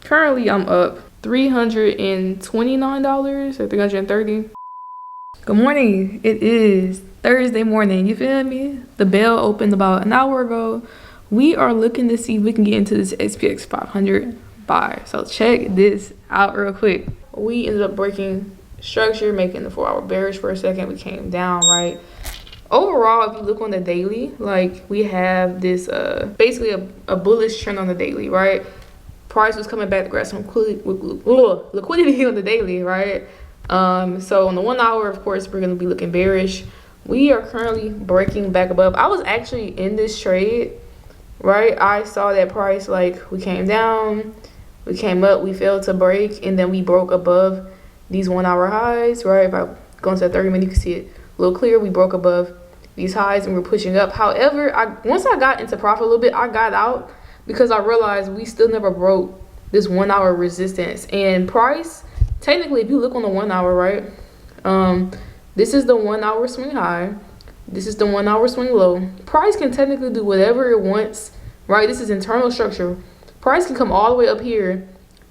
Currently, I'm up $329 or $330. Good morning. It is Thursday morning. You feel me? The bell opened about an hour ago. We are looking to see if we can get into this SPX500 buy. So check this out real quick. We ended up breaking structure, making the 4-hour bearish for a second. We came down, right? Overall, if you look on the daily, like we have this basically a bullish trend on the daily, right? Price was coming back to grab some liquidity on the daily, right? So on the 1 hour, of course, we're going to be looking bearish. We are currently breaking back above. I was actually in this trade, right? I saw that price, like we came down, we came up, we failed to break, and then we broke above these 1 hour highs, right? If I go into 30 minutes, you can see it a little clear. We broke above these highs and we're pushing up. However, once I got into profit a little bit, I got out because I realized we still never broke this 1 hour resistance. And price, technically, if you look on the 1 hour, right, this is the 1 hour swing high, this is the 1 hour swing low. Price can technically do whatever it wants, right? This is internal structure. Price can come all the way up here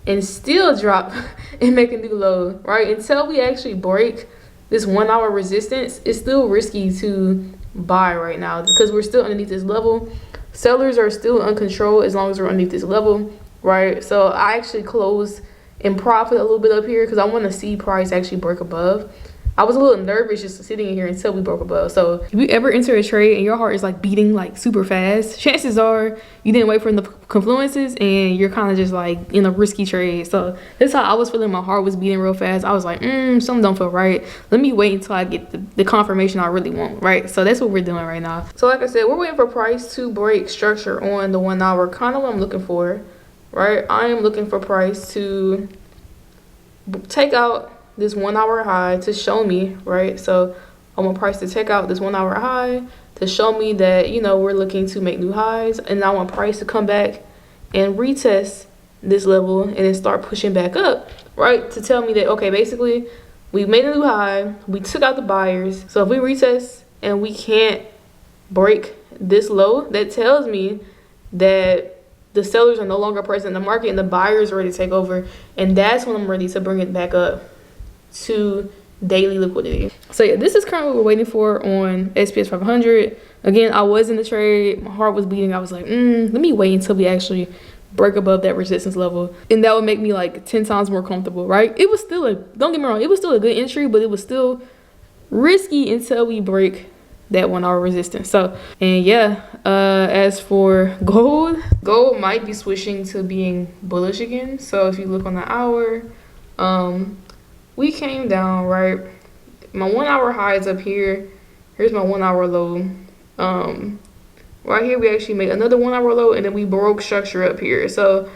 and still drop and make a new low, right? Until we actually break this 1 hour resistance, it's still risky to buy right now because we're still underneath this level. Sellers are still uncontrolled as long as we're underneath this level, right? So I actually closed in profit a little bit up here because I want to see price actually break above. I was a little nervous just sitting in here until we broke above. So if you ever enter a trade and your heart is like beating like super fast, chances are you didn't wait for the confluences and you're kind of just like in a risky trade. So that's how I was feeling. My heart was beating real fast. I was like, something don't feel right. Let me wait until I get the confirmation I really want, right? So that's what we're doing right now. So like I said, we're waiting for price to break structure on the 1 hour, kind of what I'm looking for, right? I am looking for price to take out this 1 hour high to show me, right? So I want price to take out this 1 hour high to show me that, you know, we're looking to make new highs. And I want price to come back and retest this level and then start pushing back up, right? To tell me that, okay, basically we made a new high, we took out the buyers. So if we retest and we can't break this low, that tells me that the sellers are no longer present in the market and the buyers are ready to take over. And that's when I'm ready to bring it back up to daily liquidity. So yeah, this is currently what we're waiting for on SPX500. Again, I was in the trade, my heart was beating. I was like, let me wait until we actually break above that resistance level, and that would make me like 10 times more comfortable, right? It was still don't get me wrong, it was still a good entry, but it was still risky until we break that 1 hour resistance. So, and yeah, as for gold might be switching to being bullish again. So if you look on the hour, we came down, right? My 1 hour high is up here. Here's my 1 hour low. Right here, we actually made another 1 hour low, and then we broke structure up here. So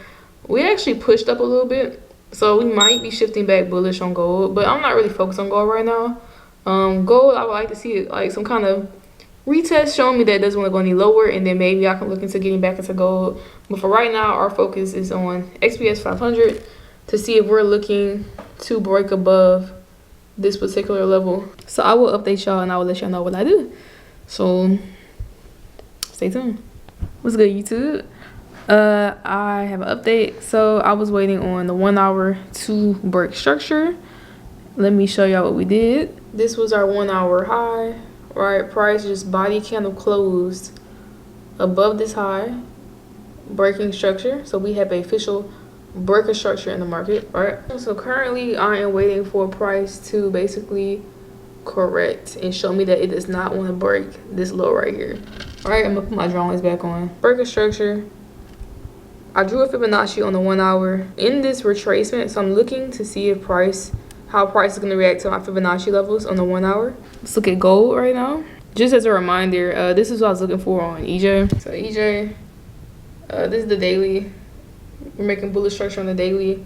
we actually pushed up a little bit. So we might be shifting back bullish on gold, but I'm not really focused on gold right now. Gold, I would like to see it like some kind of retest showing me that it doesn't want to go any lower, and then maybe I can look into getting back into gold. But for right now, our focus is on SPX500 to see if we're looking to break above this particular level. So I will update y'all and I will let y'all know what I do. So stay tuned. What's good, YouTube? I have an update. So I was waiting on the 1 hour to break structure. Let me show y'all what we did. This was our 1 hour high, right? Price just body candle closed above this high, breaking structure. So we have an official break a structure in the market, right? So currently I am waiting for price to basically correct and show me that it does not want to break this low right here. All right, I'm gonna put my drawings back on. Break a structure. I drew a Fibonacci on the 1 hour in this retracement, so I'm looking to see if how price is going to react to my Fibonacci levels on the 1 hour. Let's look at gold right now. Just as a reminder, this is what I was looking for on EJ. So EJ, this is the daily. We're making bullish structure on the daily.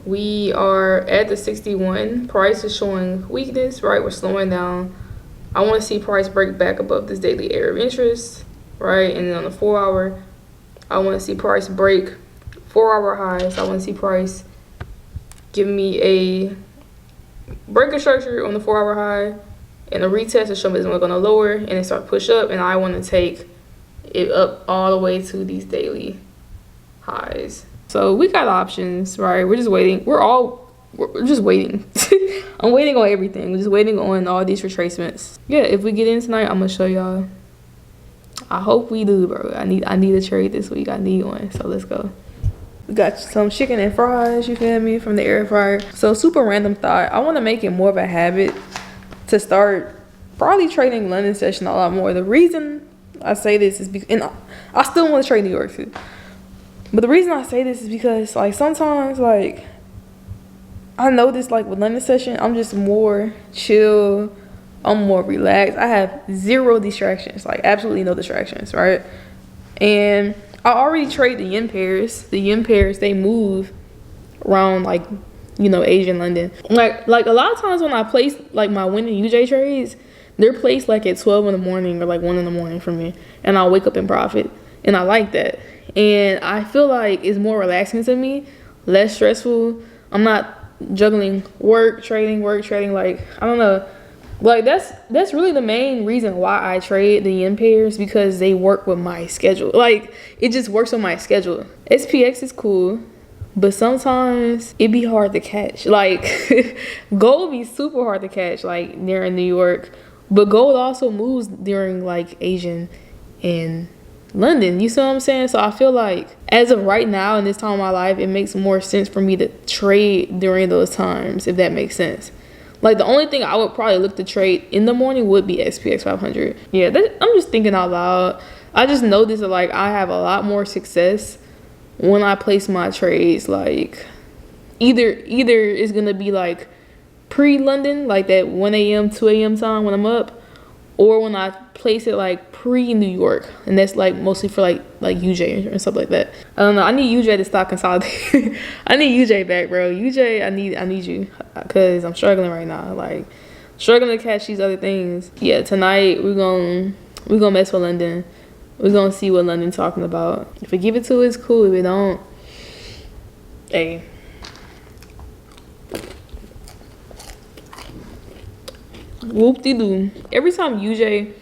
We are at the 61. Price is showing weakness, right? We're slowing down. I want to see price break back above this daily area of interest, right? And then on the 4 hour, I want to see price break 4 hour highs. I want to see price give me a break of structure on the 4 hour high and a retest to show me it's going to lower and then start push up. And I want to take it up all the way to these daily highs. So we got options, right? We're just waiting. We're just waiting. I'm waiting on everything. We're just waiting on all these retracements. Yeah, if we get in tonight, I'm gonna show y'all. I hope we do, bro. I need a trade this week. I need one. So let's go. We got some chicken and fries, you feel me, from the air fryer. So super random thought. I want to make it more of a habit to start probably trading London session a lot more. The reason I say this is because, and I still want to trade New York too. But the reason I say this is because, like, sometimes, like, I notice, like, with London session, I'm just more chill. I'm more relaxed. I have zero distractions, like, absolutely no distractions, right? And I already trade the yen pairs. The yen pairs, they move around, like, you know, Asia and London. Like a lot of times when I place, like, my winning UJ trades, they're placed, like, at 12 in the morning or, like, 1 in the morning for me. And I'll wake up and profit. And I like that. And I feel like it's more relaxing to me, less stressful. I'm not juggling work, trading, like, I don't know. Like, that's really the main reason why I trade the yen pairs, because they work with my schedule. Like, it just works with my schedule. SPX is cool, but sometimes it be hard to catch. Like, gold be super hard to catch, like, near in New York. But gold also moves during, like, Asian and London, you see what I'm saying? So I feel like as of right now in this time of my life, it makes more sense for me to trade during those times, if that makes sense. Like, the only thing I would probably look to trade in the morning would be SPX500. Yeah, I'm just thinking out loud. I just noticed that, like, I have a lot more success when I place my trades. Like, either it's gonna be like pre-London, like that 1 a.m., 2 a.m. time when I'm up, or when I place it like pre-New York, and that's like mostly for like UJ and stuff like that. I don't know. I need UJ to stop consolidating. I need UJ back, bro. UJ, I need you, because I'm struggling right now. Like, struggling to catch these other things. Yeah, tonight we're gonna mess with London. We're gonna see what London's talking about. If we give it to us, cool. If we don't, hey. Whoop-de-doo. Every time UJ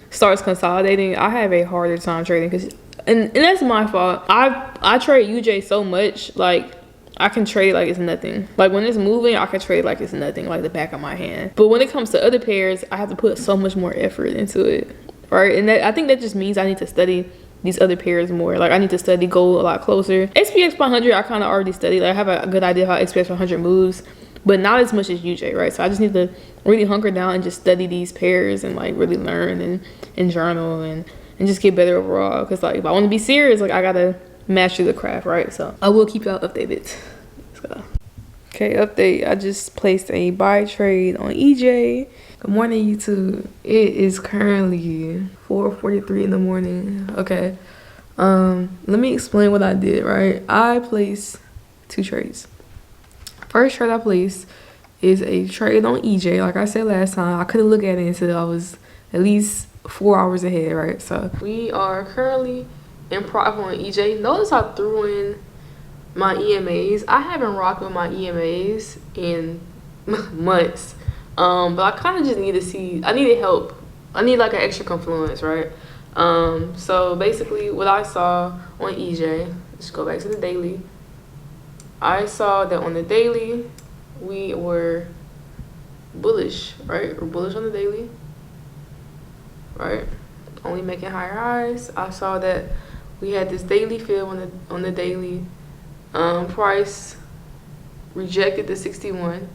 starts consolidating, I have a harder time trading, because and that's my fault. I trade UJ so much, like, I can trade like it's nothing. Like, when it's moving, I can trade like it's nothing, like the back of my hand. But when it comes to other pairs, I have to put so much more effort into it, right? And I think that just means I need to study these other pairs more. Like, I need to study gold a lot closer. SPX500, I kind of already studied. Like, I have a good idea how SPX500 moves, but not as much as UJ, right? So I just need to really hunker down and just study these pairs and, like, really learn and journal and just get better overall. Because, like, if I want to be serious, like, I gotta master the craft, right? So I will keep y'all updated. Let's go. Okay, update. I just placed a buy trade on EJ. Good morning, YouTube. It is currently 4:43 in the morning. Okay. Let me explain what I did, right? I placed 2 trades. First trade I placed is a trade on EJ. Like I said last time, I couldn't look at it until I was at least 4 hours ahead, right? So we are currently in profit on EJ. Notice I threw in my EMAs. I haven't rocked with my EMAs in months. But I kind of just need to see, I needed help. I need like an extra confluence, right? So basically what I saw on EJ, let's go back to the daily. I saw that on the daily, we were bullish, right? We're bullish on the daily, right? Only making higher highs. I saw that we had this daily fill on the daily. Price rejected the 61.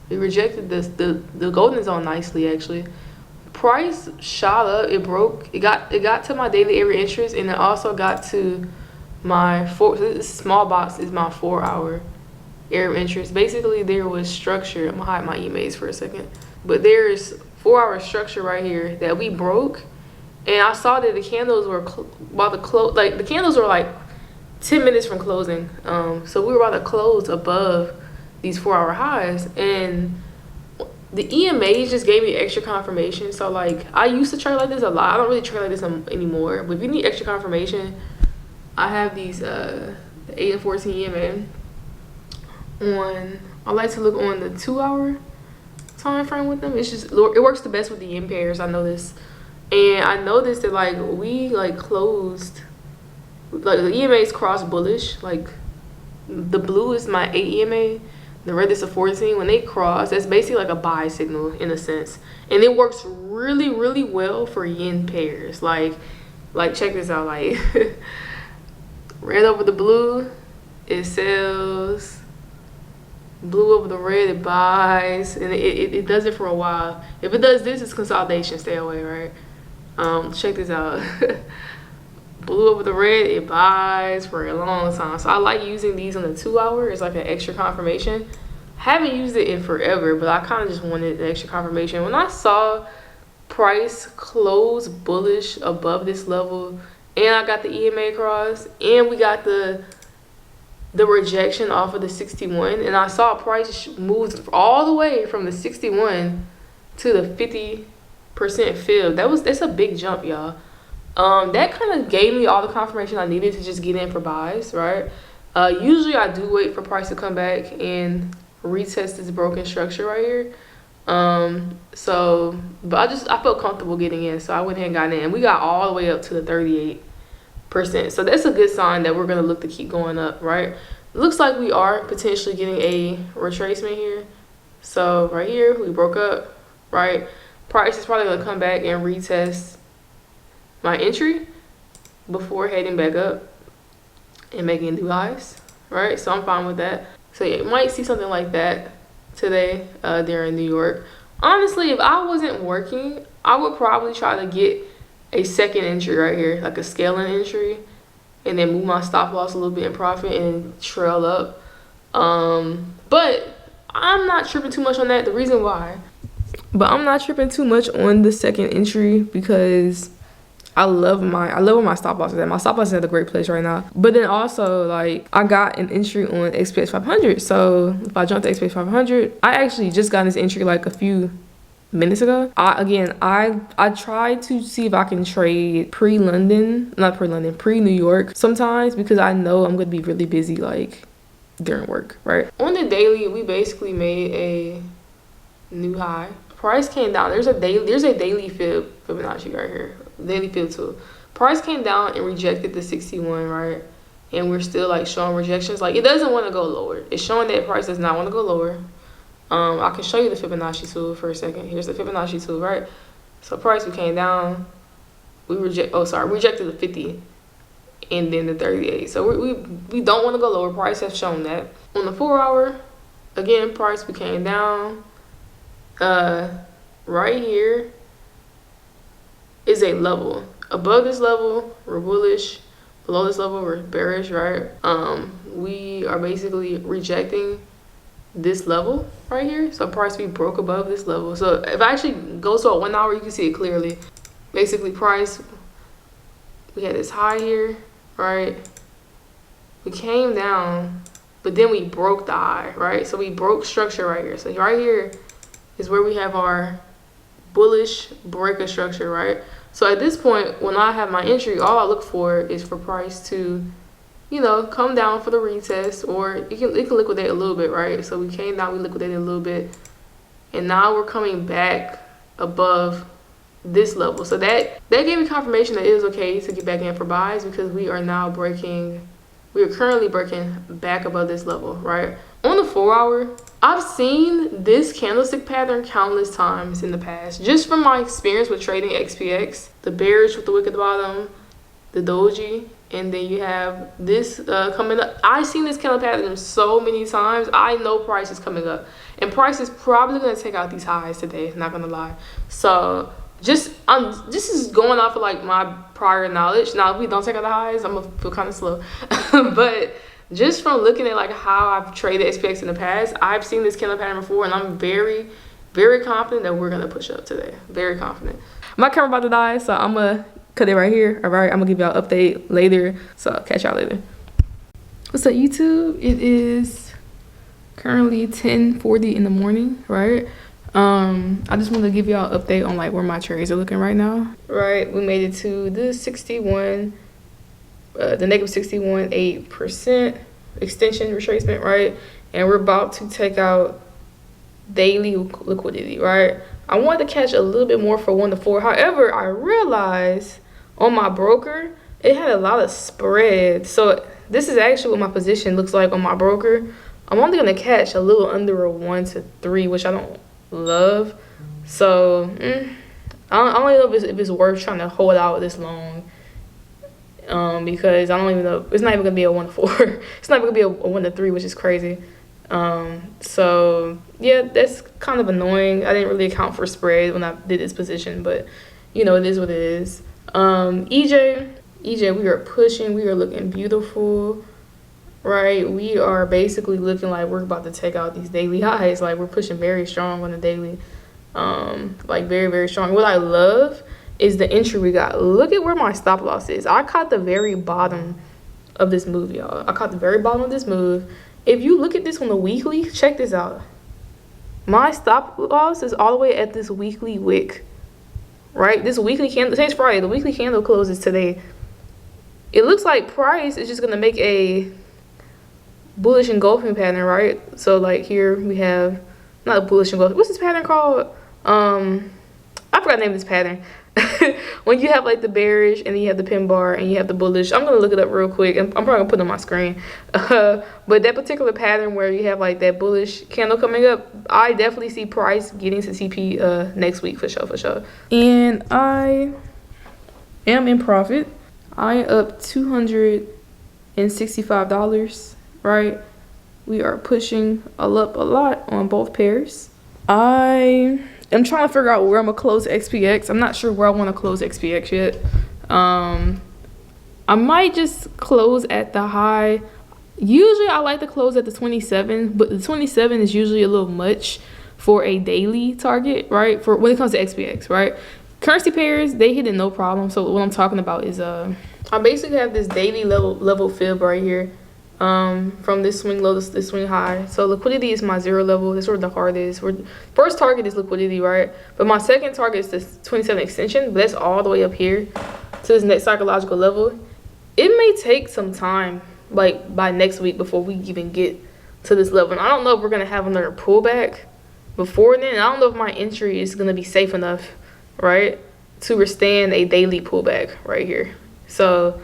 It rejected the golden zone nicely, actually. Price shot up. It broke. It got to my daily area interest, and it also got to my this small box is my 4-hour area of interest. Basically, there was structure. I'm gonna hide my EMAs for a second, but there's 4-hour structure right here that we broke, and I saw that the candles were about to close. Like, the candles were like 10 minutes from closing. So we were about to close above these 4-hour highs, and the EMAs just gave me extra confirmation. So, like, I used to trade like this a lot. I don't really trade like this anymore, but if you need extra confirmation, I have these the 8 and 14 EMA on. I like to look on the 2-hour time frame with them. It's just, it works the best with the yen pairs, I know this. And I noticed that, like, we like closed, like, the EMAs crossed bullish, like The blue is my 8 EMA, the red is a 14. When they cross, that's basically like a buy signal in a sense, and it works really, really well for yen pairs. Like check this out. Like red over the blue, it sells. Blue over the red, it buys, and it does it for a while. If it does this, it's consolidation. Stay away, right? Check this out. Blue over the red, it buys for a long time. So I like using these on the 2 hour. It's like an extra confirmation. Haven't used it in forever, but I kind of just wanted an extra confirmation. When I saw price close bullish above this level, and I got the EMA cross, and we got the rejection off of the 61, and I saw price move all the way from the 61 to the 50% fib. That's a big jump, y'all. That kind of gave me all the confirmation I needed to just get in for buys, right? Usually I do wait for price to come back and retest this broken structure right here. But I felt comfortable getting in, so I went ahead and got in, and we got all the way up to the 38%. So that's a good sign that we're going to look to keep going up, right? Looks like we are potentially getting a retracement here. So right here, we broke up, right? Price is probably going to come back and retest my entry before heading back up and making new highs, right? So I'm fine with that. So yeah, you might see something like that today there in New York. Honestly, if I wasn't working, I would probably try to get a second entry right here, like a scaling entry, and then move my stop loss a little bit in profit and trail up. But I'm not tripping too much on that. The reason why, but I'm not tripping too much on the second entry because I love where my stop loss is at. My stop loss is at a great place right now. But then also, like, I got an entry on SPX500. So if I jump to SPX500, I actually just got this entry like a few minutes ago. I tried to see if I can trade pre-New York sometimes, because I know I'm gonna be really busy like during work, right? On the daily, we basically made a new high. Price came down. There's a daily Fibonacci right here. Daily fib tool. Price came down and rejected the 61, right? And we're still like showing rejections. Like, it doesn't want to go lower. It's showing that price does not want to go lower. I can show you the Fibonacci tool for a second. Here's the Fibonacci tool, right? So price, we came down, we rejected the 50 and then the 38. So we don't want to go lower. Price has shown that. On the 4 hour, again, price, we came down. Right here is a level. Above this level, we're bullish. Below this level, we're bearish, right? We are basically rejecting this level right here. So price, we broke above this level. So if I actually go to a 1 hour, you can see it clearly. Basically, price, we had this high here, right? We came down, but then we broke the high, right? So we broke structure right here. So right here is where we have our bullish breaker structure, right? So at this point, when I have my entry, all I look for is for price to, you know, come down for the retest, or it can liquidate a little bit, right? So we came down, we liquidated a little bit, and now we're coming back above this level. So that gave me confirmation that it was okay to get back in for buys, because we are currently breaking back above this level, right? On the 4 hour, I've seen this candlestick pattern countless times in the past, just from my experience with trading SPX, the bearish with the wick at the bottom, the doji, and then you have this coming up. I've seen this candle pattern so many times. I know price is coming up, and price is probably going to take out these highs today, not gonna lie. So this is going off of like my prior knowledge. Now, if we don't take out the highs, I'm gonna feel kind of slow. But just from looking at like how I've traded SPX in the past, I've seen this candle pattern before, and I'm very, very confident that we're gonna push up today. Very confident. My camera about to die, so I'm gonna cut it right here. All right, I'm gonna give y'all an update later, so I'll catch y'all later. What's up, YouTube? It is currently 10:40 in the morning, right? I just want to give y'all an update on like where my trades are looking right now. Right, we made it to the 61, the negative 61.8% extension retracement, right? And we're about to take out daily liquidity, right? I wanted to catch a little bit more for 1 to 4. However, I realized on my broker, it had a lot of spread. So this is actually what my position looks like on my broker. I'm only gonna catch a little under a 1 to 3, which I don't love. So I don't know if it's worth trying to hold out this long. Because I don't even know, it's not even gonna be a 1 to 4. It's not even gonna be a 1 to 3, which is crazy. So yeah, that's kind of annoying. I didn't really account for spread when I did this position, but you know, it is what it is. EJ, we are pushing, we are looking beautiful, right? We are basically looking like we're about to take out these daily highs. Like, we're pushing very strong on the daily, like very, very strong. What I love is the entry we got. Look at where my stop loss is. I caught the very bottom of this move, y'all. I caught the very bottom of this move. If you look at this on the weekly, check this out. My stop loss is all the way at this weekly wick, right? This weekly candle, today's Friday, the weekly candle closes today. It looks like price is just gonna make a bullish engulfing pattern, right? So like here we have, not a bullish engulfing, what's this pattern called? I forgot the name of this pattern. When you have like the bearish and then you have the pin bar and you have the bullish, I'm gonna look it up real quick. I'm probably gonna put it on my screen. But that particular pattern where you have like that bullish candle coming up, I definitely see price getting to TP next week for sure. And I am in profit. I up $265, right? We are pushing up a lot on both pairs. I'm trying to figure out where I'm gonna close SPX. I'm not sure where I want to close SPX yet. I might just close at the high. Usually I like to close at the 27, but the 27 is usually a little much for a daily target, right? For when it comes to SPX, right? Currency pairs, they hit it no problem. So what I'm talking about is I basically have this daily level fib right here. From this swing low to this swing high. So liquidity is my 0 level. That's where the heart is. First target is liquidity, right? But my second target is this 27 extension, but that's all the way up here to this next psychological level. It may take some time, like by next week, before we even get to this level. And I don't know if we're gonna have another pullback before then. I don't know if my entry is gonna be safe enough, right, to withstand a daily pullback right here. So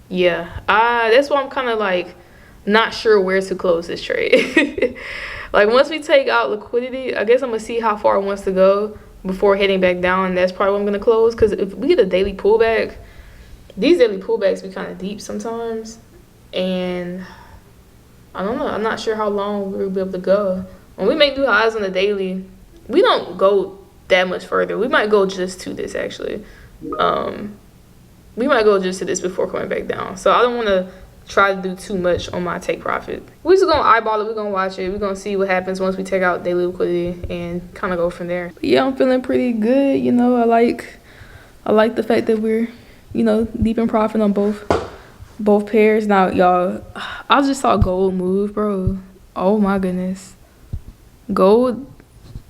yeah, that's why I'm kind of like not sure where to close this trade. Like, once we take out liquidity, I guess I'm gonna see how far it wants to go before heading back down. That's probably what I'm gonna close, because if we get a daily pullback, these daily pullbacks be kind of deep sometimes, and I don't know, I'm not sure how long we'll be able to go. When we make new highs on the daily, we don't go that much further. We might go just to this, actually. We might go just to this before coming back down. So I don't want to try to do too much on my take profit. We're just going to eyeball it. We're going to watch it. We're going to see what happens once we take out daily liquidity and kind of go from there. But yeah, I'm feeling pretty good. You know, I like the fact that we're, you know, deep in profit on both pairs. Now, y'all, I just saw gold move, bro. Oh, my goodness. Gold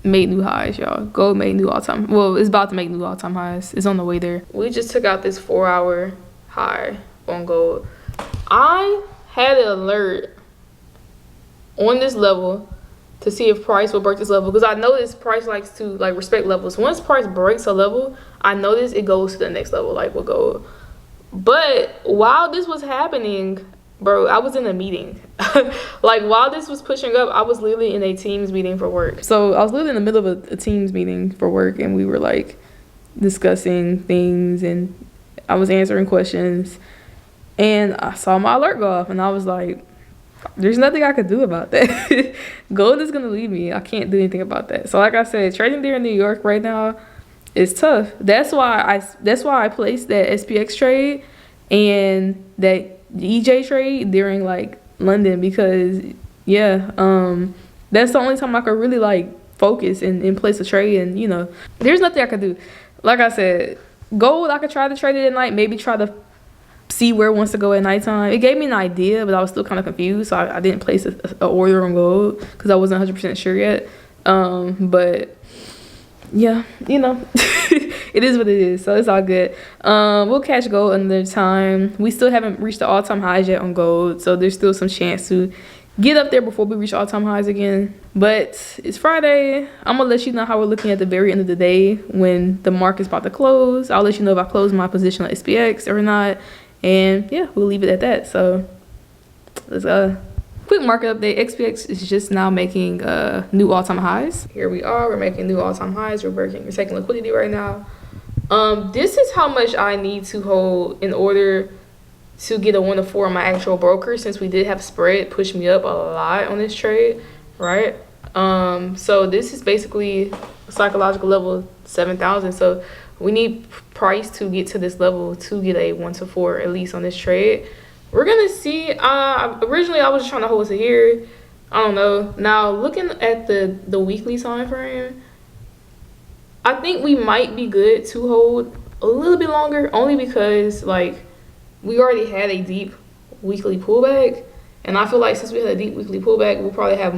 made new highs, y'all. Gold made new all-time, well, it's about to make new all-time highs. It's on the way there. We just took out this 4-hour high on gold. I had an alert on this level to see if price will break this level, because I noticed price likes to like respect levels. Once price breaks a level, I notice it goes to the next level, like with gold. But while this was happening, bro, I was in a meeting. Like, while this was pushing up, I was literally in a Teams meeting for work. So I was literally in the middle of a Teams meeting for work, and we were like discussing things, and I was answering questions, and I saw my alert go off, and I was like, there's nothing I could do about that. Gold is gonna leave me. I can't do anything about that. So like I said, trading there in New York right now is tough. That's why I placed that SPX trade and that EJ trade during like London, because yeah, that's the only time I could really like focus and place a trade. And you know, there's nothing I could do. Like I said, gold, I could try to trade it at night, maybe try to see where it wants to go at nighttime. It gave me an idea, but I was still kind of confused, so I didn't place a order on gold because I wasn't 100% sure yet. But yeah, you know, it is what it is, so it's all good. We'll catch gold another time. We still haven't reached the all-time highs yet on gold, so there's still some chance to get up there before we reach all-time highs again. But it's Friday. I'm gonna let you know how we're looking at the very end of the day when the market's about to close. I'll let you know if I close my position on SPX or not, And yeah, we'll leave it at that. So let's go. Quick market update. SPX is just now making new all-time highs. Here we are. We're making new all-time highs. We're taking liquidity right now. This is how much I need to hold in order to get a 1 to 4 on my actual broker, since we did have spread push me up a lot on this trade, right? So this is basically psychological level 7,000. So we need price to get to this level to get a 1 to 4 at least on this trade. We're gonna see. Originally I was just trying to hold it here. I don't know. Now looking at the weekly time frame, I think we might be good to hold a little bit longer, only because like we already had a deep weekly pullback, and I feel like since we had a deep weekly pullback, we'll probably have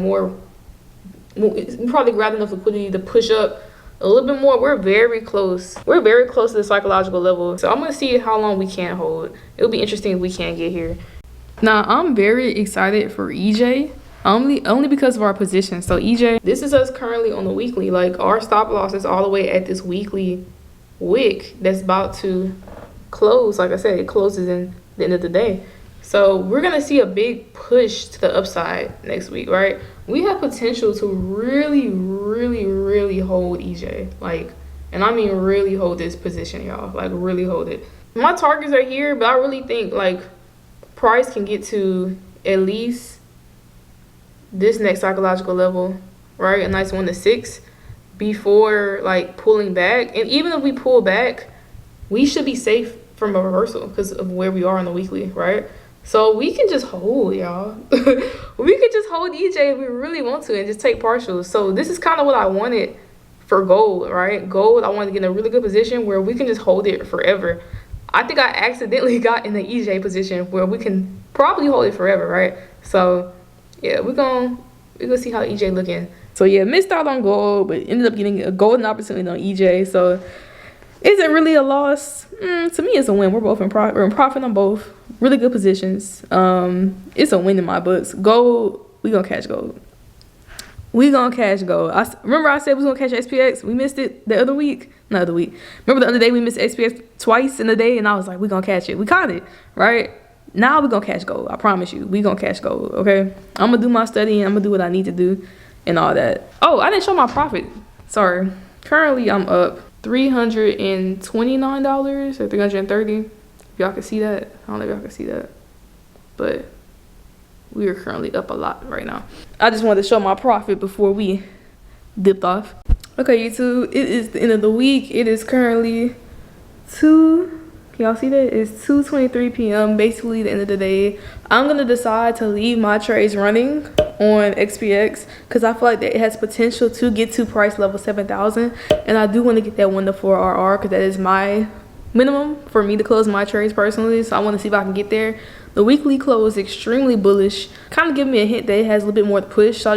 we probably grab enough liquidity to push up a little bit more. We're very close to the psychological level, so I'm gonna see how long we can hold. It'll be interesting if we can get here. Now I'm very excited for EJ, only because of our position. So EJ, this is us currently on the weekly. Like our stop loss is all the way at this weekly wick that's about to close. Like I said, it closes in the end of the day. So we're gonna see a big push to the upside next week, right? We have potential to really hold EJ, like, and I mean really hold this position, y'all. Like really hold it. My targets are here, but I really think like price can get to at least this next psychological level, right? A nice 1 to 6 before like pulling back. And even if we pull back, we should be safe from a reversal because of where we are on the weekly, right? So we can just hold, y'all. We could just hold EJ if we really want to and just take partials. So this is kind of what I wanted for gold, right? Gold, I wanted to get in a really good position where we can just hold it forever. I think I accidentally got in the EJ position where we can probably hold it forever, right? So yeah, we're gonna see how EJ looking. So yeah, missed out on gold, but ended up getting a golden opportunity on EJ. So is it really a loss? To me, it's a win. We're both in profit. We're in profit on both. Really good positions. It's a win in my books. Gold, we gonna catch gold. We gonna catch gold. Remember I said we was gonna catch SPX. We missed it the other week. Not the other week. Remember the other day we missed SPX twice in a day, and I was like, we gonna catch it. We caught it, right? Now we gonna catch gold. I promise you, we gonna catch gold. Okay. I'm gonna do my studying. I'm gonna do what I need to do, and all that. Oh, I didn't show my profit. Sorry. Currently, I'm up $329 or $330. If y'all can see that, I don't know if y'all can see that, but we are currently up a lot right now. I just wanted to show my profit before we dipped off. Okay, YouTube, it is the end of the week. It is currently can y'all see that? It's 2:23 p.m. basically the end of the day. I'm gonna decide to leave my trades running on SPX because I feel like that it has potential to get to price level 7,000, and I do want to get that 1 to 4 RR because that is my minimum for me to close my trades personally. So I want to see if I can get there. The weekly close extremely bullish, kind of giving me a hint that it has a little bit more to push. So I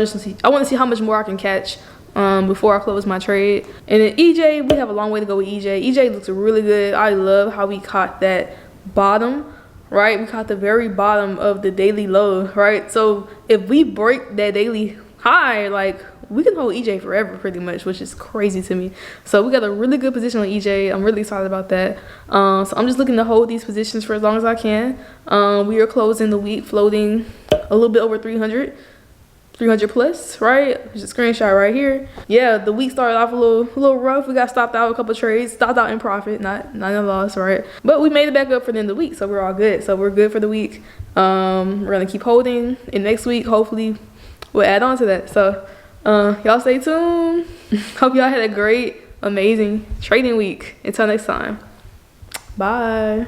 want to see how much more I can catch before I close my trade. And then EJ, we have a long way to go with EJ. EJ looks really good. I love how we caught that bottom, right? We caught the very bottom of the daily low, right? So if we break that daily high, like, we can hold EJ forever pretty much, which is crazy to me. So we got a really good position on EJ. I'm really excited about that. So I'm just looking to hold these positions for as long as I can. We are closing the week floating a little bit over 300 plus, right? There's a screenshot right here. Yeah, the week started off a little rough. We got stopped out a couple trades, stopped out in profit, not in a loss, right? But we made it back up for the end of the week, so we're all good. So we're good for the week. We're gonna keep holding, and next week hopefully we'll add on to that. So y'all stay tuned. Hope y'all had a great, amazing trading week. Until next time, bye.